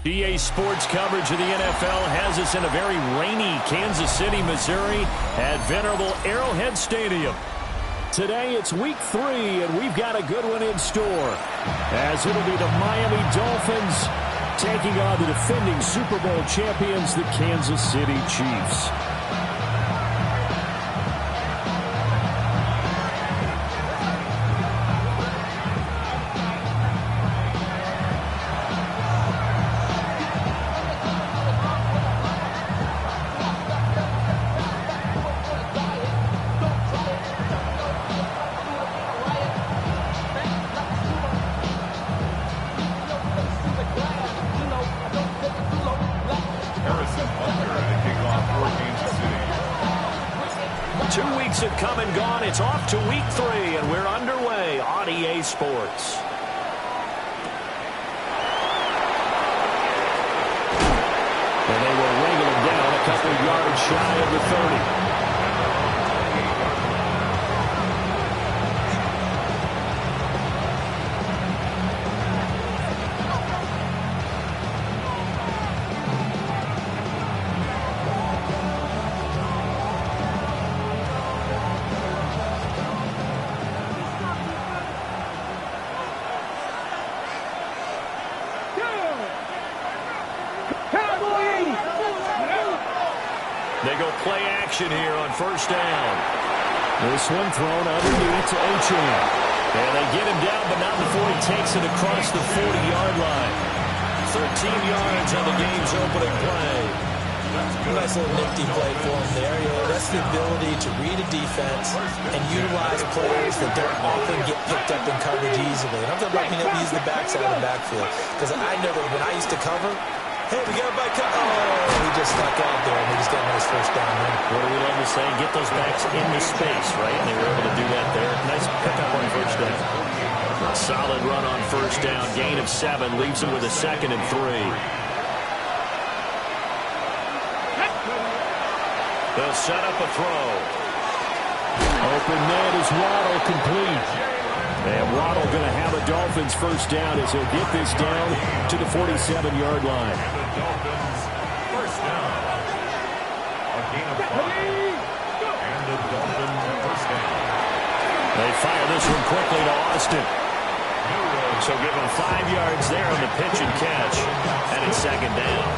EA Sports coverage of the NFL has us in a very rainy Kansas City, Missouri at venerable Arrowhead Stadium. Today it's week 3, and we've got a good one in store, as it'll be the Miami Dolphins taking on the defending Super Bowl champions, the Kansas City Chiefs. Have come and gone. It's off to week 3, and we're underway on EA Sports. And they will wrangle him down a couple of yards shy of the 30. They go play action here on first down. This one thrown underneath to Achane. And they get him down, but not before he takes it across the 40-yard line. 13 yards on the game's opening play. Nice little nifty play for him there. You know, that's the ability to read a defense and utilize players that don't often get picked up in coverage easily. And I'm talking about being able to use the backside of the backfield. Because I know that when I used to cover, hey, we got a back cut. Oh, he just stuck out there, and he just got a nice first down there. What do we love to say? Get those backs into space, right? And they were able to do that there. Nice pickup on first down. A solid run on first down. Gain of 7 leaves him with a 2nd and 3. They'll set up a throw. Open man is Waddle, complete. And Waddle going to have a Dolphins first down as he'll get this down to the 47-yard line. And the Dolphins first down. A gain of 5. And the Dolphins first down. They fire this one quickly to Austin. So give him 5 yards there on the pitch and catch. And it's 2nd down.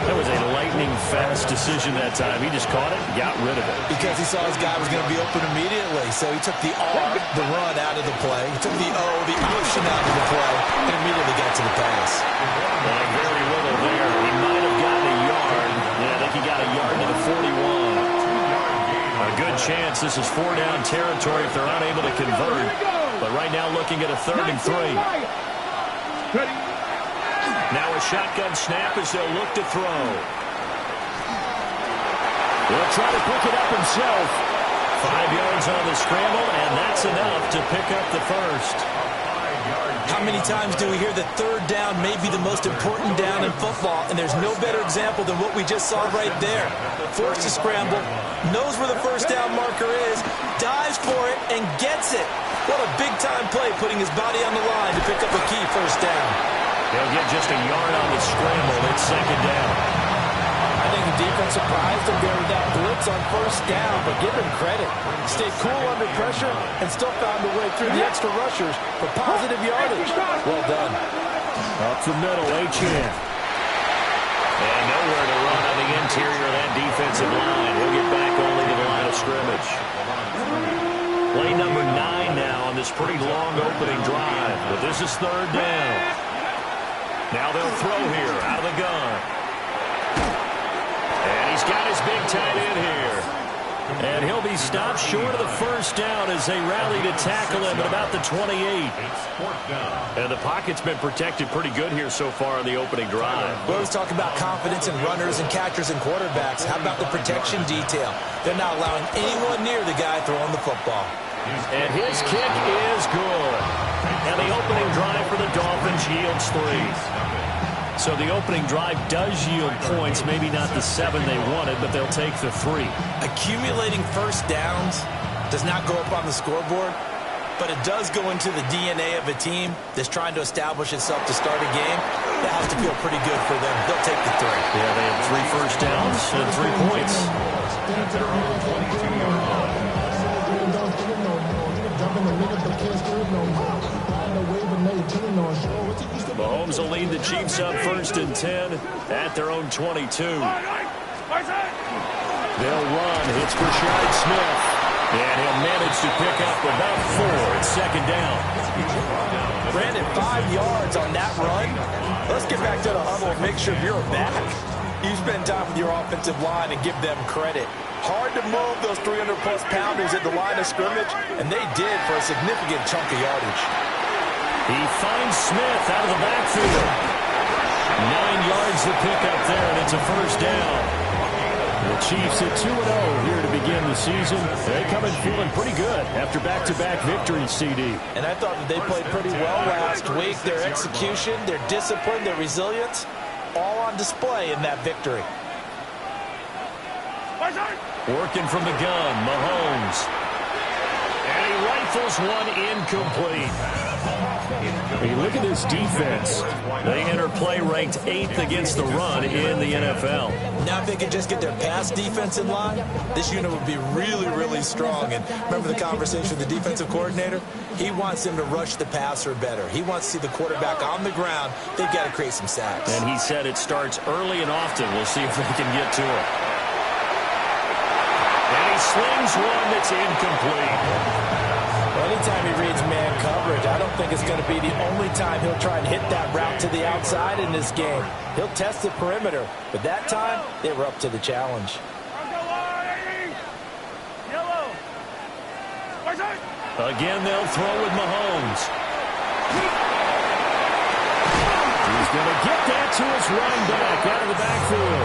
That was a lightning-fast decision that time. He just caught it and got rid of it. Because he saw his guy was going to be open immediately. So he took the R, the run, out of the play. He took the O, the option out of the play, and immediately got to the pass. Very little there. He might have gotten a yard. Yeah, I think he got a yard to the 41. A good chance this is 4-down territory if they're unable to convert. But right now looking at a 3rd and 3. Now a shotgun snap as they'll look to throw. He'll try to pick it up himself. 5 yards on the scramble, and that's enough to pick up the first. How many times do we hear that 3rd down may be the most important down in football, and there's no better example than what we just saw right there. Forced to scramble, knows where the first down marker is, dives for it, and gets it. What a big-time play, putting his body on the line to pick up a key first down. They'll get just a yard on the scramble. It's 2nd down. I think the defense surprised him there with that blitz on first down, but give him credit. Stayed cool under pressure and still found a way through the extra rushers for positive yardage. Well done. Up the middle, Achane. And nowhere to run on the interior of that defensive line. He'll get back only to the line of scrimmage. Play number 9 now on this pretty long opening drive, but this is 3rd down. Now they'll throw here out of the gun. And he's got his big tight end here. And he'll be stopped short of the first down as they rally to tackle him at about the 28. And the pocket's been protected pretty good here so far on the opening drive. We always talk about confidence in runners and catchers and quarterbacks. How about the protection detail? They're not allowing anyone near the guy throwing the football. And his kick is good. And the opening drive for the Dolphins yields 3. So the opening drive does yield points, maybe not the 7 they wanted, but they'll take the 3. Accumulating first downs does not go up on the scoreboard, but it does go into the DNA of a team that's trying to establish itself to start a game. That has to feel pretty good for them. They'll take the 3. Yeah, they have 3 first downs and 3 points. Mahomes will lead the Chiefs up 1st and 10 at their own 22. They'll run. It's Rashard Smith. And he'll manage to pick up about 4 at 2nd down. Brandon, 5 yards on that run. Let's get back to the huddle and make sure you're back. You spend time with your offensive line and give them credit. Hard to move those 300-plus pounders at the line of scrimmage, and they did for a significant chunk of yardage. He finds Smith out of the backfield. 9 yards to pick up there, and it's a first down. The Chiefs at 2-0 here to begin the season. They come in feeling pretty good after back-to-back victories, CD. And I thought that they played pretty well last week. Their execution, their discipline, their resilience, all on display in that victory. Working from the gun, Mahomes. And he rifles one incomplete. Hey, look at this defense. They enter play ranked 8th against the run in the NFL. Now if they could just get their pass defense in line, this unit would be really, really strong. And remember the conversation with the defensive coordinator? He wants them to rush the passer better. He wants to see the quarterback on the ground. They've got to create some sacks. And he said it starts early and often. We'll see if they can get to it. And he slings one that's incomplete. Anytime he reads man coverage, I don't think it's going to be the only time he'll try and hit that route to the outside in this game. He'll test the perimeter, but that time they were up to the challenge. Again, they'll throw with Mahomes. He's going to get that to his running back out of the backfield.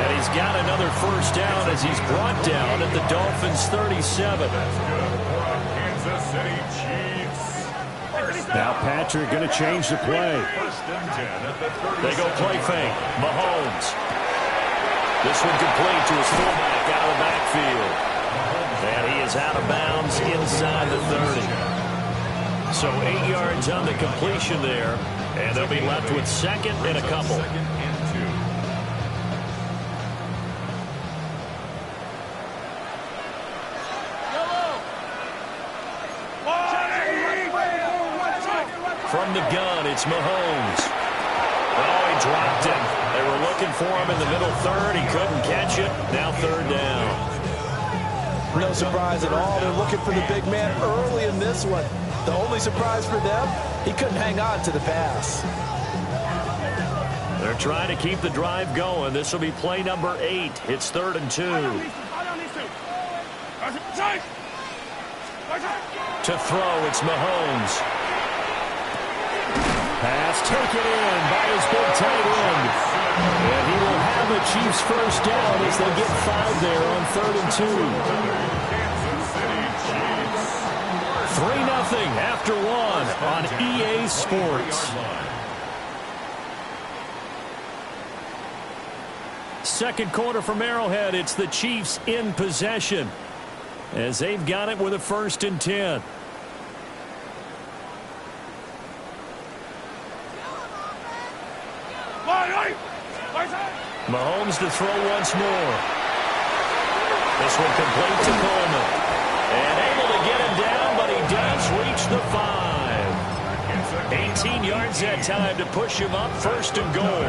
And he's got another first down as he's brought down at the Dolphins' 37. Now Patrick going to change the play. They go play fake. Mahomes. This one complete to his fullback out of the backfield. And he is out of bounds inside the 30. So 8 yards on the completion there. And they'll be left with 2nd and a couple. From the gun, it's Mahomes. Oh, he dropped it. They were looking for him in the middle 3rd. He couldn't catch it. Now 3rd down. No surprise at all. They're looking for the big man early in this one. The only surprise for them, he couldn't hang on to the pass. They're trying to keep the drive going. This will be play number 8. It's 3rd and 2. To throw, it's Mahomes. Pass taken in by his big tight end. And he will have a Chiefs first down as they get 5 there on 3rd and 2. 3-0 after 1 on EA Sports. Second quarter from Arrowhead. It's the Chiefs in possession as they've got it with a 1st and 10. Mahomes to throw once more. This one complete to Coleman. And able to get him down, but he does reach the 5. 18 yards that time to push him up 1st and goal.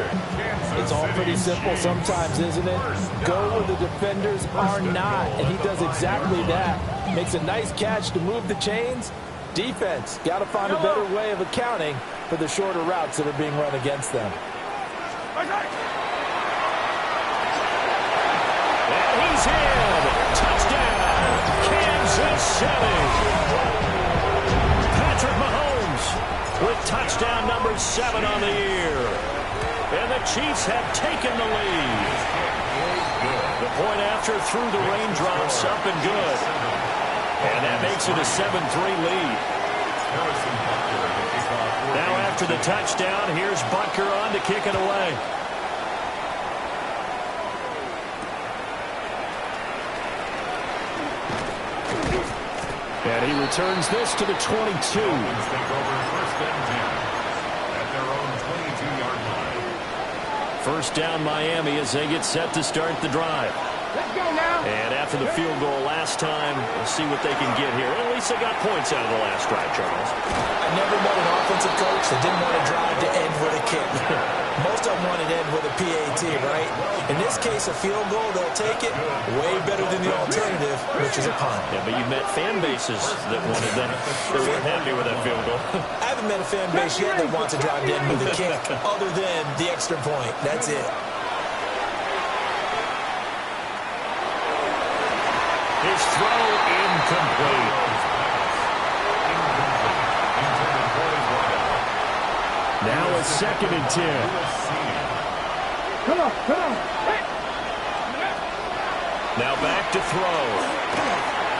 It's all pretty simple sometimes, isn't it? Go where the defenders are not, and he does exactly that. Makes a nice catch to move the chains. Defense got to find a better way of accounting for the shorter routes that are being run against them. And he's in. Touchdown, Kansas City. Patrick Mahomes with touchdown number 7 on the year. And the Chiefs have taken the lead. The point after through the raindrops, up and good. And that makes it a 7-3 lead. Now after the touchdown, here's Butker on to kick it away. And he returns this to the 22. First down Miami as they get set to start the drive. Let's go now. And after the field goal last time, we'll see what they can get here. At least they got points out of the last drive, Charles. I never met an offensive coach that didn't want to drive to end with a kick. Most of them want to end with a PAT, right? In this case, a field goal, they'll take it. Way better than the alternative, which is a punt. Yeah, but you met fan bases that wanted that. They weren't happy with that field goal. I haven't met a fan base yet that wants to drive to end with a kick, other than the extra point. That's it. His throw incomplete. Now a 2nd and 10. Come on, come on. Hey. Now back to throw.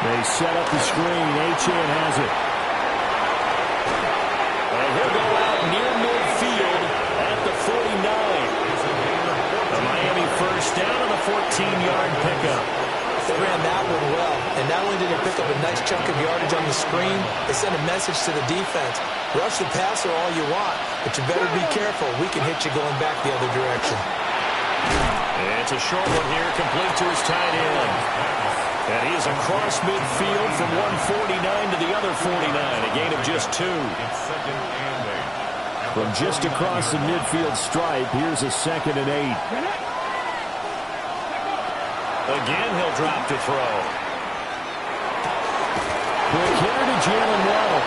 They set up the screen. Achane has it. And he'll go out near midfield at the 49. A Miami first down on the 14-yard pickup. They ran that one well, and not only did they pick up a nice chunk of yardage on the screen, they sent a message to the defense. Rush the passer all you want, but you better be careful. We can hit you going back the other direction. It's a short one here, complete to his tight end. And he is across midfield from 149 to the other 49, a gain of just 2. From just across the midfield stripe, here's a 2nd and 8. Again, he'll drop to throw. Quick hitter to Jalen Waddle.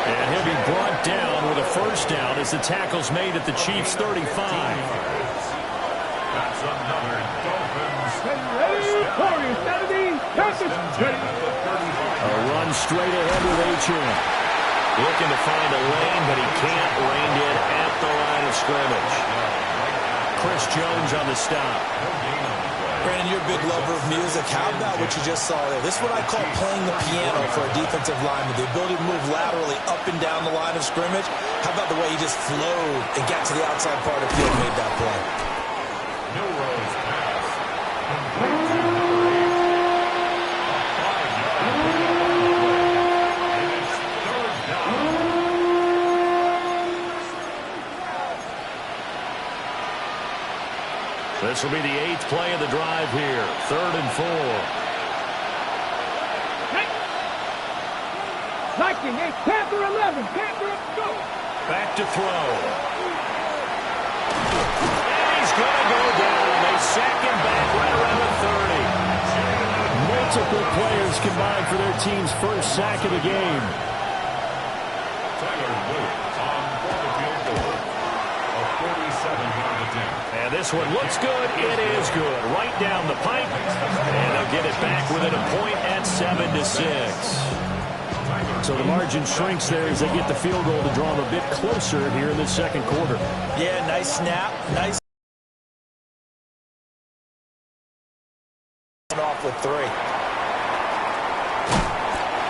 And he'll be brought down with a first down as the tackle's made at the Chiefs' 35. That's another Dolphins. A run straight ahead with Achane. Looking to find a lane, but he can't. Reined in at the line of scrimmage. Chris Jones on the stop. Brandon, you're a big lover of music. How about what you just saw there? This is what I call playing the piano for a defensive lineman. The ability to move laterally up and down the line of scrimmage. How about the way he just flowed and got to the outside part of the field and made that play? Milrose pass. This will be the 8th play of the drive here. 3rd and 4. Liking it. Panther 11. Panther, go. Back to throw. And he's going to go down. They sack him back right around the 30. Multiple players combined for their team's first sack of the game. And this one looks good. It is good. Right down the pipe. And they'll get it back within a point at 7-6. So the margin shrinks there as they get the field goal to draw them a bit closer here in the second quarter. Yeah, nice snap. Nice off with 3.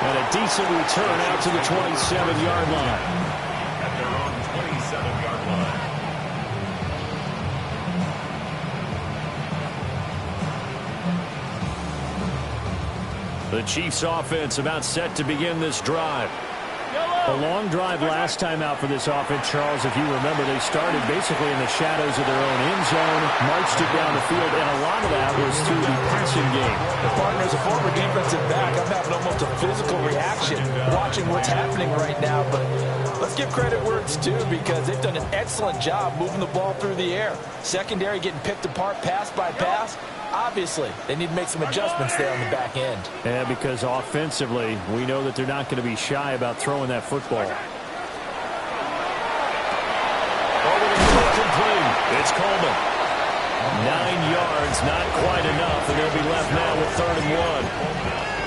And a decent return out to the 27-yard line. At their own 27-yard line. The Chiefs offense about set to begin this drive. A long drive last time out for this offense, Charles. If you remember, they started basically in the shadows of their own end zone, marched it down the field, and a lot of that was through the passing game. The partner, as a former defensive back, I'm having almost a physical reaction watching what's happening right now. But let's give credit where it's due, because they've done an excellent job moving the ball through the air. Secondary getting picked apart pass by pass. Obviously, they need to make some adjustments there on the back end. Yeah, because offensively, we know that they're not going to be shy about throwing that football. It's Coleman. 9 yards, not quite enough, and they'll be left now with 3rd and 1.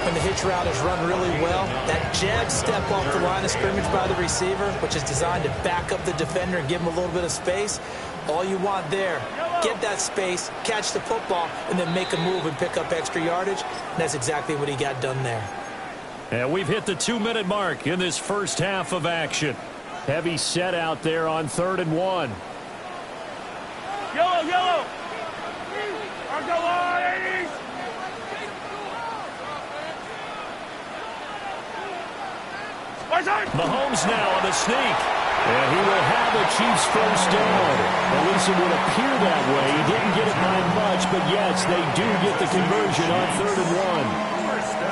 When the hitch route is run really well, that jab step off the line of scrimmage by the receiver, which is designed to back up the defender and give him a little bit of space, all you want there, get that space, catch the football, and then make a move and pick up extra yardage. And that's exactly what he got done there. And we've hit the 2-minute mark in this first half of action. Heavy set out there on 3rd and 1. Yellow, yellow. I'll go on, 80s. Mahomes now on the sneak. And he will have the Chiefs first down. At least it would appear that way. He didn't get it by much, but yes, they do get the conversion on 3rd and 1.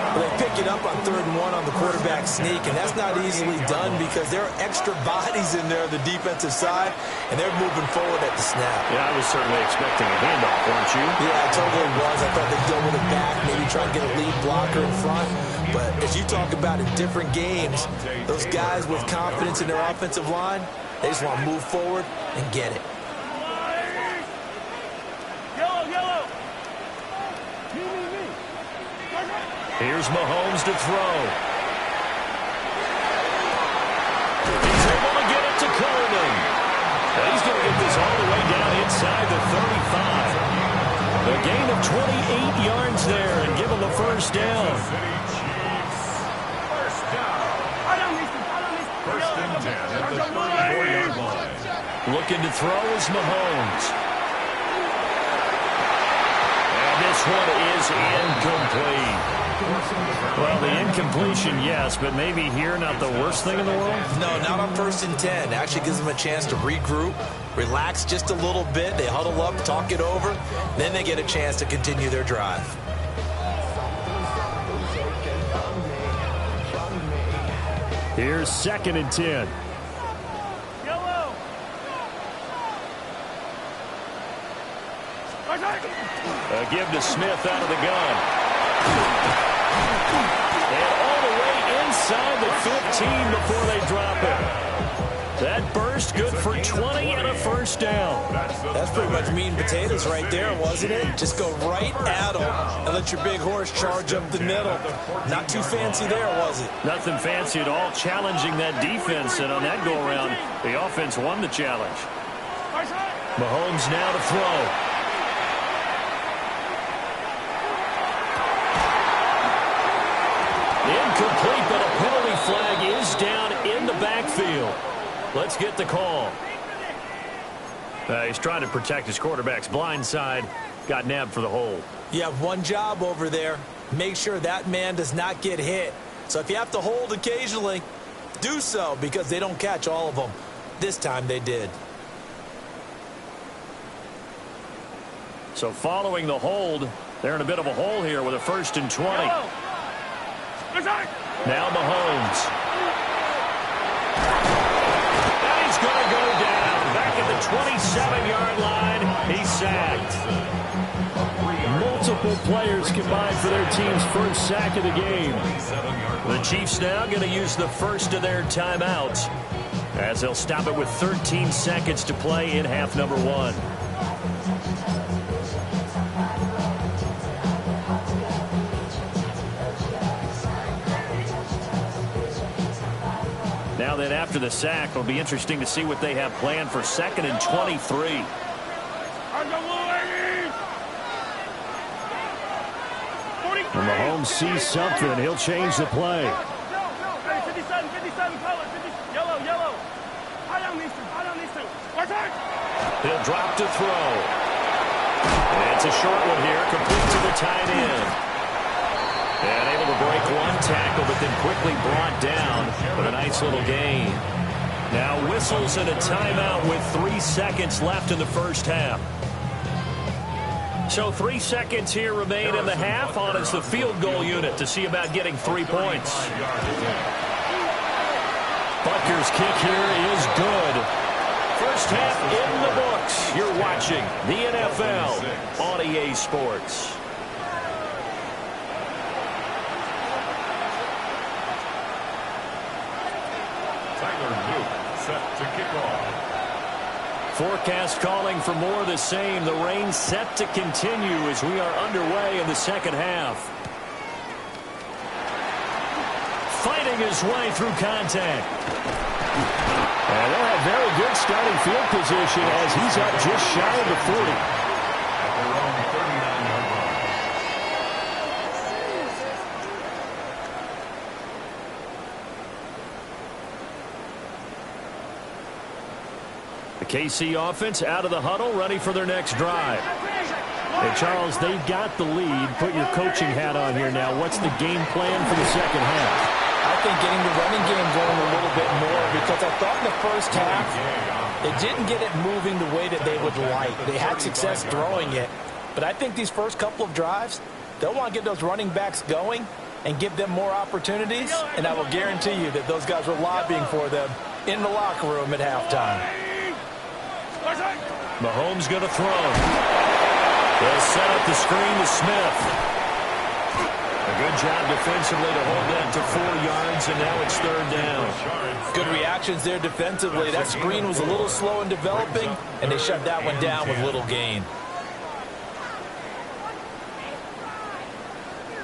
Well, they pick it up on 3rd and 1 on the quarterback sneak, and that's not easily done because there are extra bodies in there on the defensive side, and they're moving forward at the snap. Yeah, I was certainly expecting a handoff, weren't you? Yeah, I totally was. I thought they'd go with it back, maybe try and get a lead blocker in front. But as you talk about in different games, those guys with confidence in their offensive line, they just want to move forward and get it. Here's Mahomes to throw. He's able to get it to Coleman. He's going to get this all the way down inside the 35. A gain of 28 yards there and give him a first down. First and 10 at the 34-yard line. Looking to throw is Mahomes. And this one is incomplete. Well, the incompletion, yes, but maybe here not the worst thing in the world? No, not on 1st and 10. Actually gives them a chance to regroup, relax just a little bit. They huddle up, talk it over. Then they get a chance to continue their drive. Here's 2nd and 10. Yellow. A give to Smith out of the gun. And all the way inside the 15 before they drop it. That burst good for 20 and a first down. That's pretty much meat and potatoes right there, wasn't it? Just go right at them and let your big horse charge up the middle. Not too fancy there, was it? Nothing fancy at all, challenging that defense. And on that go-around, the offense won the challenge. Mahomes now to throw. Incomplete, but a penalty flag is down in the backfield. Let's get the call. He's trying to protect his quarterback's blind side. Got nabbed for the hold. You have one job over there. Make sure that man does not get hit. So if you have to hold occasionally, do so because they don't catch all of them. This time they did. So following the hold, they're in a bit of a hole here with a 1st and 20. Now Mahomes. And he's going to go down. Back at the 27-yard line. He's sacked. Multiple players combined for their team's first sack of the game. The Chiefs now going to use the first of their timeouts as they'll stop it with 13 seconds to play in half number 1. Now then, after the sack, it'll be interesting to see what they have planned for 2nd and 23. When Mahomes sees something, he'll change the play. 57 color, yellow. He'll drop to throw. And it's a short one here, complete to the tight end. And able to break one tackle, but then quickly brought down with a nice little gain. Now whistles and a timeout with 3 seconds left in the first half. So 3 seconds here remain in the half. On is the field goal unit to see about getting 3 points. Butker's kick here is good. First half in the books. You're watching the NFL on EA Sports. Set to kick off. Forecast calling for more of the same. The rain set to continue as we are underway in the second half. Fighting his way through contact. And they'll have very good starting field position as he's up just shy of the 40. At their own 39-yard line. The KC offense out of the huddle, ready for their next drive. Hey, Charles, they've got the lead. Put your coaching hat on here now. What's the game plan for the second half? I think getting the running game going a little bit more, because I thought in the first half they didn't get it moving the way that they would like. They had success throwing it, but I think these first couple of drives, they'll want to get those running backs going and give them more opportunities, and I will guarantee you that those guys were lobbying for them in the locker room at halftime. Mahomes going to throw. They'll set up the screen to Smith. A good job defensively to hold that to 4 yards, and now it's third down. Good reactions there defensively. That screen was a little slow in developing, and they shut that one down with little gain.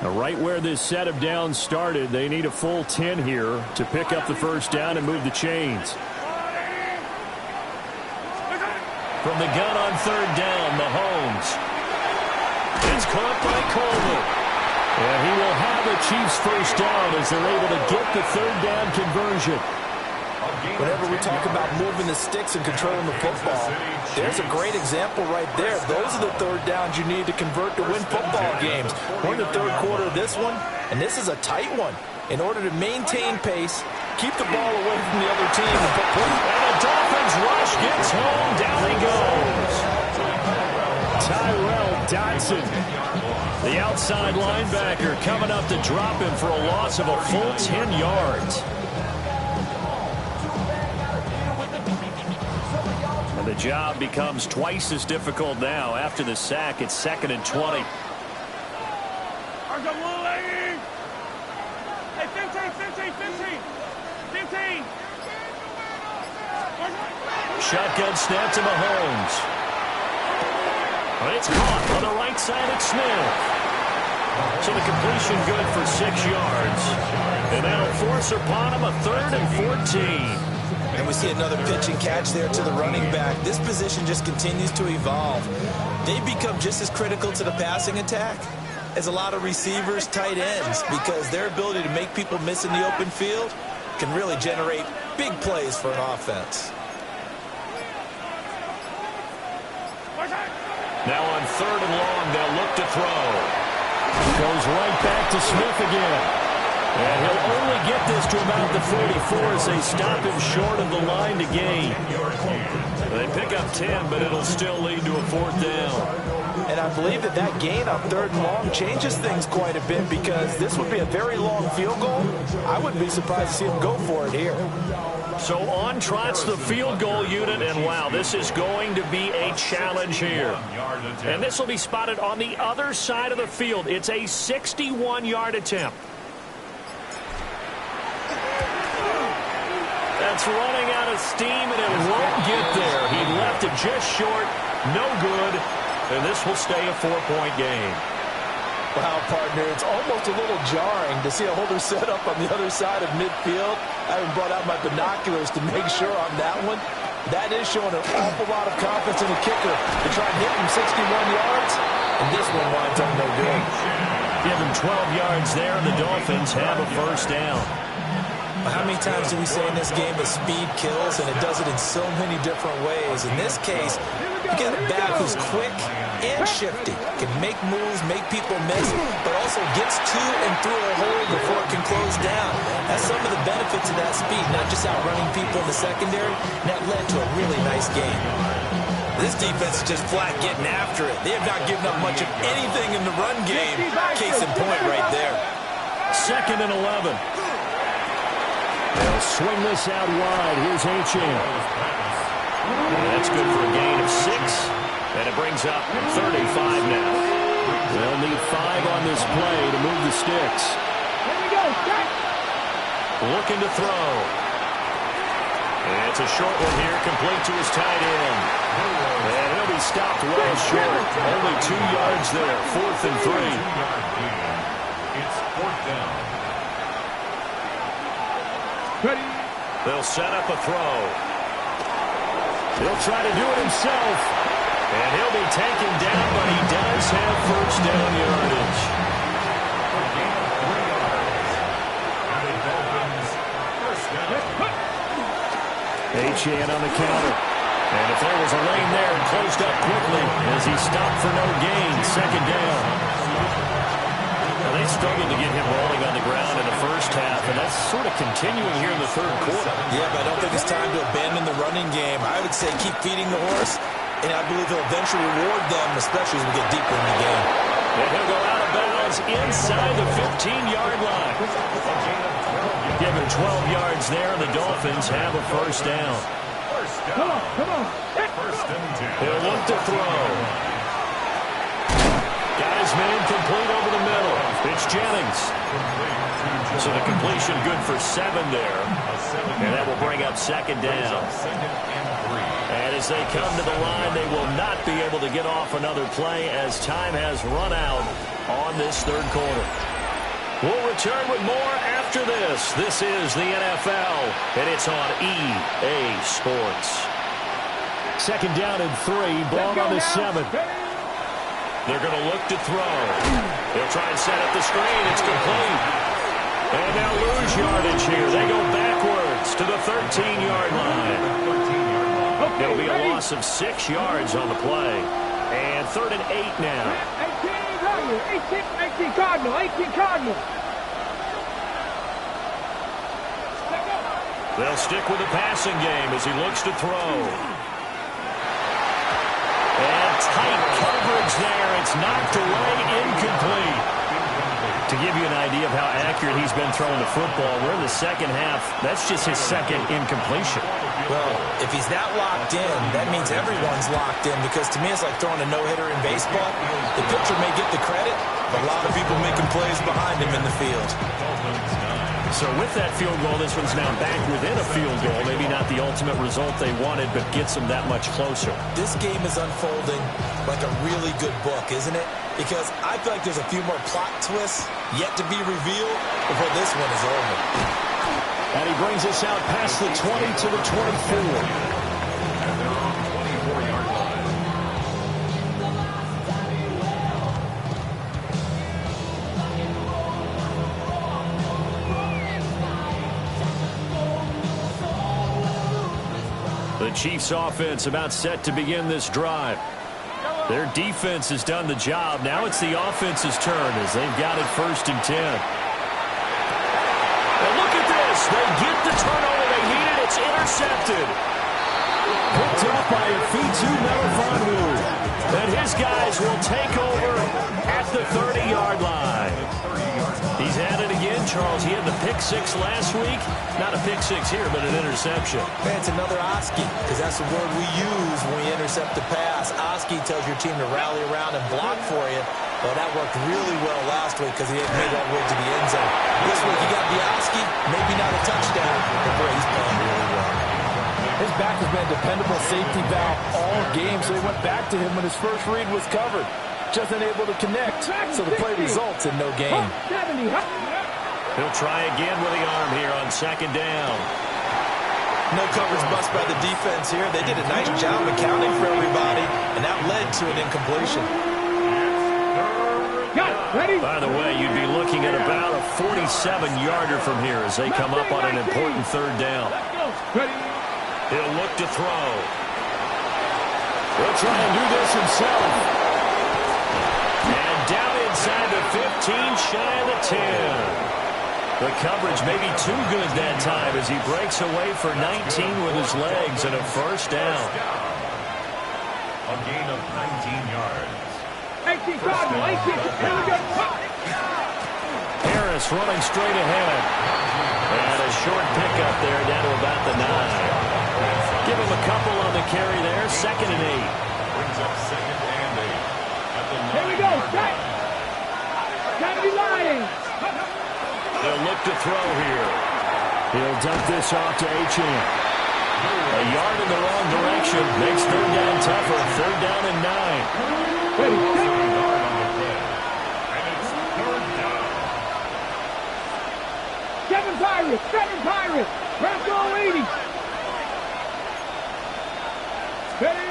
Now, right where this set of downs started, they need a full 10 here to pick up the first down and move the chains. From the gun on third down, Mahomes. It's caught by Coleman. And he will have the Chiefs first down as they're able to get the third down conversion. Whenever we talk about moving the sticks and controlling the football, there's a great example right there. Those are the third downs you need to convert to win football games. We're in the third quarter of this one, and this is a tight one. In order to maintain pace, keep the ball away from the other team. And the Dolphins rush gets home. Down he goes. Tyrell Dodson, the outside linebacker, coming up to drop him for a loss of a full 10 yards. And the job becomes twice as difficult now. After the sack, it's 2nd and 20. Hey, 15. Shotgun snap to Mahomes. It's caught on the right side of Smith. So the completion good for 6 yards. And that'll force upon him a 3rd and 14. And we see another pitch and catch there to the running back. This position just continues to evolve. They become just as critical to the passing attack as a lot of receivers, tight ends, because their ability to make people miss in the open field can really generate big plays for an offense. Now on 3rd and long, they'll look to throw. Goes right back to Smith again. And he'll only get this to about the 44 as they stop him short of the line to gain. They pick up 10, but it'll still lead to a 4th down. And I believe that that gain on 3rd and long changes things quite a bit, because this would be a very long field goal. I wouldn't be surprised to see him go for it here. So on trots the field goal unit, and wow, this is going to be a challenge here. And this will be spotted on the other side of the field. It's a 61-yard attempt. That's running out of steam, and it won't get there. He left it just short, no good, and this will stay a 4-point game. Wow, partner, it's almost a little jarring to see a holder set up on the other side of midfield. I haven't brought out my binoculars to make sure on that one. That is showing an awful lot of confidence in the kicker to try and hit him 61 yards, and this one winds up no good. Give him 12 yards there, and the Dolphins have a first down. How many times do we say in this game that speed kills, and it does it in so many different ways? In this case, you get a back who's quick and shifty, can make moves, make people miss, but also gets to and through a hole before it can close down. That's some of the benefits of that speed, not just outrunning people in the secondary. And that led to a really nice game. This defense is just flat getting after it. They have not given up much of anything in the run game. Case in point right there. 2nd and 11. They'll swing this out wide. Here's Achane. That's good for a gain of 6. And it brings up 35 now. They'll need 5 on this play to move the sticks. Looking to throw. And it's a short one here, complete to his tight end. And he'll be stopped well short. Only 2 yards there, 4th and 3. It's 4th down. They'll set up a throw. He'll try to do it himself. And he'll be taken down, but he does have first down yardage. Achane on the counter. And if there was a lane there, it closed up quickly as he stopped for no gain. 2nd down. Now, they struggled to get him rolling on the ground in the first half, and that's sort of continuing here in the 3rd quarter. Yeah, but I don't think it's time to abandon the running game. I would say keep feeding the horse, and I believe he'll eventually reward them, especially as we get deeper in the game. And he'll go out of bounds inside the 15-yard line. Give him 12 yards there, and the Dolphins have a first down. Come on, come on. First and 10. He'll look to throw. Got his man complete over the middle. It's Jennings. So the completion good for 7 there. And that will bring up 2nd down. And as they come to the line, they will not be able to get off another play as time has run out on this 3rd quarter. We'll return with more after this. This is the NFL, and it's on EA Sports. 2nd down and 3, ball on the 7. They're going to look to throw. They'll try and set up the screen. It's complete. And they'll lose yardage here. They go backwards to the 13-yard line. It'll be a loss of 6 yards on the play. And 3rd and 8 now. 18 Cardinal, 18 Cardinal. They'll stick with the passing game as he looks to throw. And tight coverage there. It's knocked away, incomplete. To give you an idea of how accurate he's been throwing the football, we're in the 2nd half. That's just his 2nd incompletion. Well, if he's that locked in, that means everyone's locked in, because to me it's like throwing a no-hitter in baseball. The pitcher may get the credit, but a lot of people making plays behind him in the field. So with that field goal, this one's now back within a field goal. Maybe not the ultimate result they wanted, but gets them that much closer. This game is unfolding like a really good book, isn't it? Because I feel like there's a few more plot twists yet to be revealed before this one is over. And he brings us out past the 20 to the 24. The Chiefs offense about set to begin this drive. Their defense has done the job. Now it's the offense's turn as they've got it 1st and 10. And look at this. They get the turnover they needed. It's intercepted. Picked up by Afitu Melifonwu. And his guys will take over at the 30-yard line. He's at it again, Charles. He had the pick 6 last week. Not a pick 6 here, but an interception. Man, it's another Oski, because that's the word we use when we intercept the pass. Oski tells your team to rally around and block for you. Well, that worked really well last week because he had made that way to the end zone. This week he got the Oski, maybe not a touchdown, but boy, he's playing really well. His back has been a dependable safety valve all game, so he went back to him when his first read was covered. Just unable to connect, so the play results in no gain. He'll try again with the arm here on 2nd down. No coverage bust by the defense here. They did a nice job accounting for everybody, and that led to an incompletion. By the way, you'd be looking at about a 47-yarder from here as they come up on an important 3rd down. He'll look to throw. He'll try and do this himself. And down inside the 15, shy of the 10. The coverage may be too good that time as he breaks away for 19 with his legs and a 1st down. A gain of 19 yards. 18 Cardinal, 18. Harris running straight ahead. And a short pickup there down to about the 9. Give him a couple on the carry there. 2nd and 8. Brings up 2nd and 8. At the 9. Here we go. Gotta be lying. They'll look to throw here. He'll dump this off to Achane. A yard in the wrong direction makes third down tougher. Third down and 9. And it's third down. Seven Pirates. Rambo 80. Ready?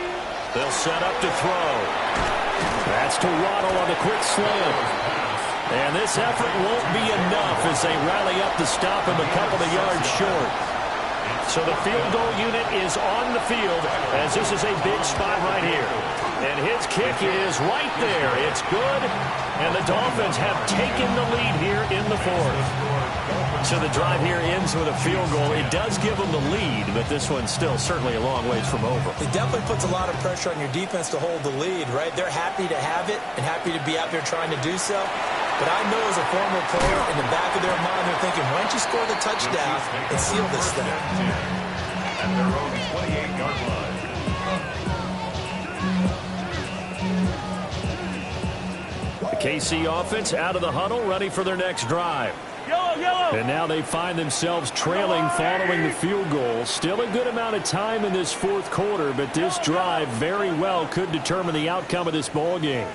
They'll set up to throw. That's to Waddle on the quick slant. And this effort won't be enough as they rally up to stop him a couple of yards short. So the field goal unit is on the field as this is a big spot right here. And his kick is right there. It's good. And the Dolphins have taken the lead here in the fourth. So the drive here ends with a field goal. It does give them the lead, but this one's still certainly a long ways from over. It definitely puts a lot of pressure on your defense to hold the lead, right? They're happy to have it and happy to be out there trying to do so. But I know as a former player, in the back of their mind, they're thinking, why don't you score the touchdown and seal this thing? At their own 28-yard line. The KC offense out of the huddle, ready for their next drive. Yellow. And now they find themselves trailing following the field goal. Still a good amount of time in this fourth quarter, but this drive very well could determine the outcome of this ball game.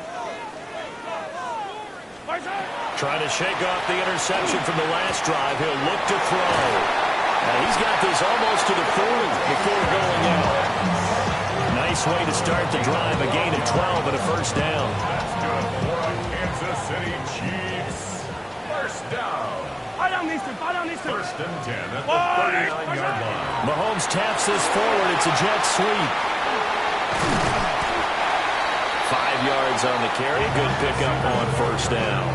Trying to shake off the interception from the last drive. He'll look to throw. Now he's got this almost to the 40 before going out. Nice way to start the drive. A gain of 12 and a first down. That's good for a Kansas City Chiefs. First down. First and 10 at the 39-yard line. Mahomes taps this forward. It's a jet sweep. 5 yards on the carry. Good pickup on first down.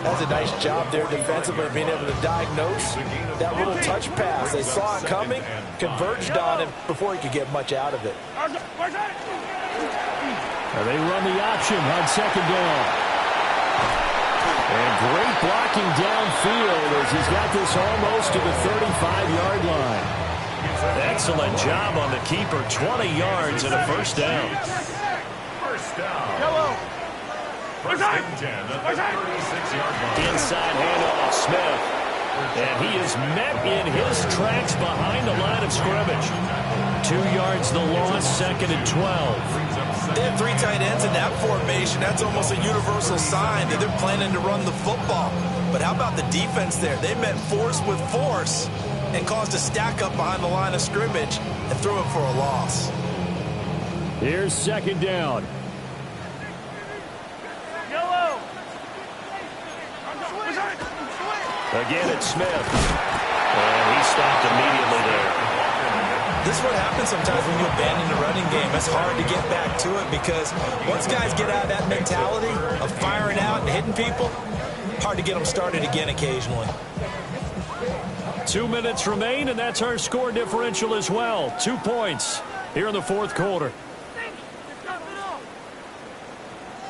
That's a nice job there defensively, being able to diagnose that little touch pass. They saw it coming, converged on him before he could get much out of it. Now they run the option on second down. And great blocking downfield as he's got this almost to the 35-yard line. Excellent job on the keeper. 20 yards and a first down. First down. First and 10 at the 36-yard line. Inside handoff, Smith. And he is met in his tracks behind the line of scrimmage. 2 yards the loss, second and 12. They have 3 tight ends in that formation. That's almost a universal sign that they're planning to run the football. But how about the defense there? They met force with force and caused a stack up behind the line of scrimmage and threw it for a loss. Here's second down. Again, it's Smith. And he stopped immediately there. This is what happens sometimes when you abandon the running game. It's hard to get back to it because once guys get out of that mentality of firing out and hitting people, hard to get them started again occasionally. 2 minutes remain, and that's our score differential as well. 2 points here in the fourth quarter.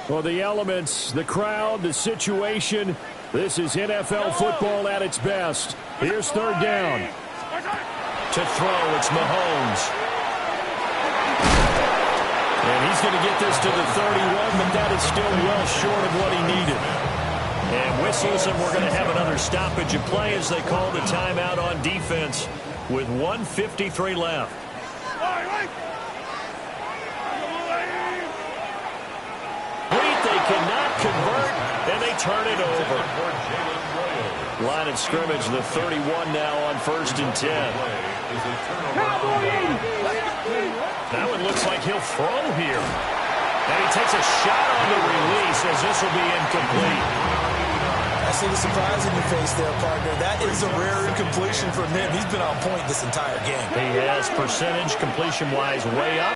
For the elements, the crowd, the situation, this is NFL football at its best. Here's third down. To throw, it's Mahomes. And he's going to get this to the 31, but that is still well short of what he needed. And whistles, and we're going to have another stoppage of play as they call the timeout on defense with 1:53 left. They cannot convert, and they turn it over. Line of scrimmage, the 31 now on first and 10. That one looks like he'll throw here. And he takes a shot on the release as this will be incomplete. I see the surprise in your face there, partner. That is a rare incompletion from him. He's been on point this entire game. He has percentage completion-wise way up.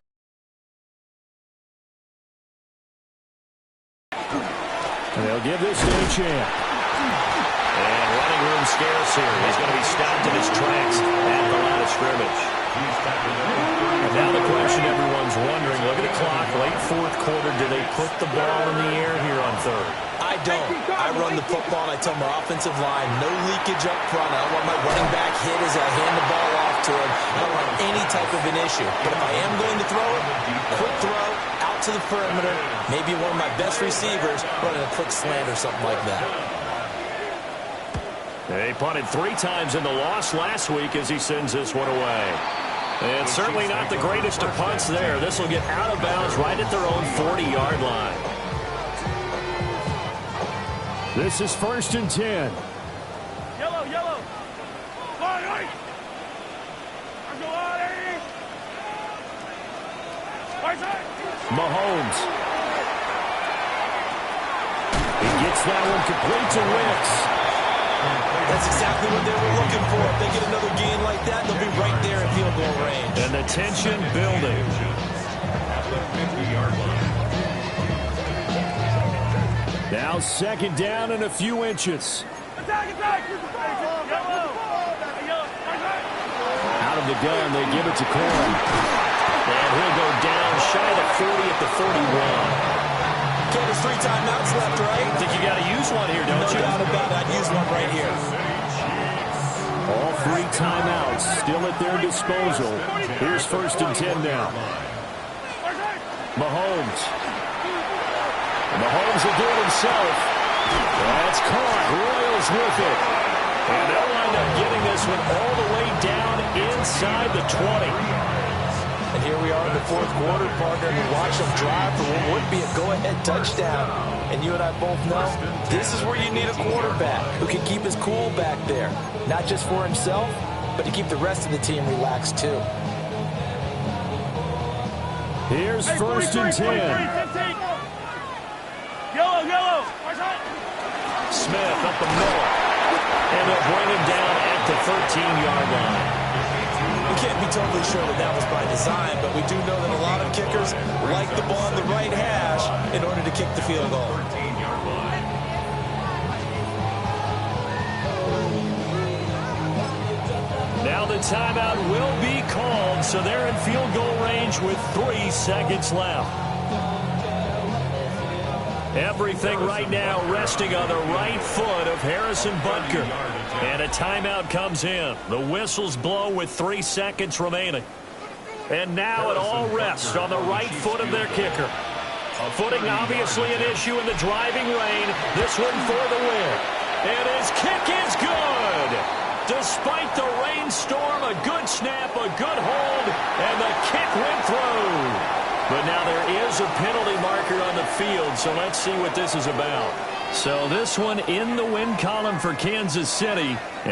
And they'll give this to the champ. And running room scarce here. He's going to be stopped in his tracks at the line of scrimmage. And now the question everyone's wondering, look at the clock, late fourth quarter, do they put the ball in the air here on third? I don't. I run the football, and I tell my offensive line, no leakage up front. I don't want my running back hit as I hand the ball off to him. I don't want any type of an issue. But if I am going to throw it, quick throw, out to the perimeter, maybe one of my best receivers running a quick slant or something like that. They punted 3 times in the loss last week as he sends this one away. And certainly not the greatest of punts there. This will get out of bounds right at their own 40-yard line. This is 1st and 10. Yellow, yellow. Mahomes. He gets that one complete to Wicks. That's exactly what they were looking for. If they get another gain like that, they'll be right there in field goal range. And the tension building. Now 2nd down and a few inches. Attack, attack. Yellow. Out of the gun, they give it to Corn. And he'll go down shy of the 40 at the 41. Okay, there's 3 timeouts left, right? I think you got to use one here, don't you? No doubt about it. I'd use one right here. All 3 timeouts still at their disposal. Here's 1st and 10 now. Mahomes. Mahomes will do it himself. That's caught. Royals with it. And they'll wind up getting this one all the way down inside the 20. And here we are in the 4th quarter, partner, and watch them drive for what would be a go-ahead touchdown. And you and I both know this is where you need a quarterback who can keep his cool back there. Not just for himself, but to keep the rest of the team relaxed too. Here's 1st and 10. Yellow, yellow. Smith up the middle. And they'll bring him down at the 13-yard line. We can't be totally sure that that was by design, but we do know that a lot of kickers like the ball on the right hash in order to kick the field goal. Now the timeout will be called, so they're in field goal range with 3 seconds left. Everything right now resting on the right foot of Harrison Butker. And a timeout comes in. The whistles blow with 3 seconds remaining. And now it all rests on the right foot of their kicker. Footing obviously an issue in the driving rain. This one for the win. And his kick is good. Despite the rainstorm, a good snap, a good hold, and the kick went through. But now there is a penalty marker on the field, so let's see what this is about. So this one in the win column for Kansas City. And